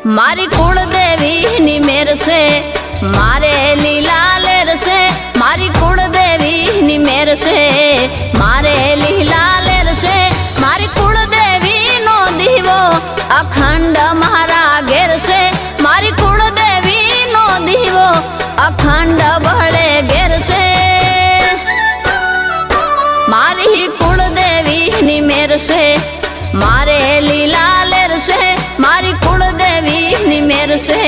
मारी कुलदेवी नी मेर से मारे लीला लेर से मारी कुलदेवी नी मेर से मारे लीला लेर से मारी कुलदेवी नो दीवो अखंड महारा घेर से मारी कुलदेवी नो दीवो अखंड बहले घेर से मारी कुलदेवी नी मेर से मारे लीला लेर से मारी कुलदेवी नी मेर से।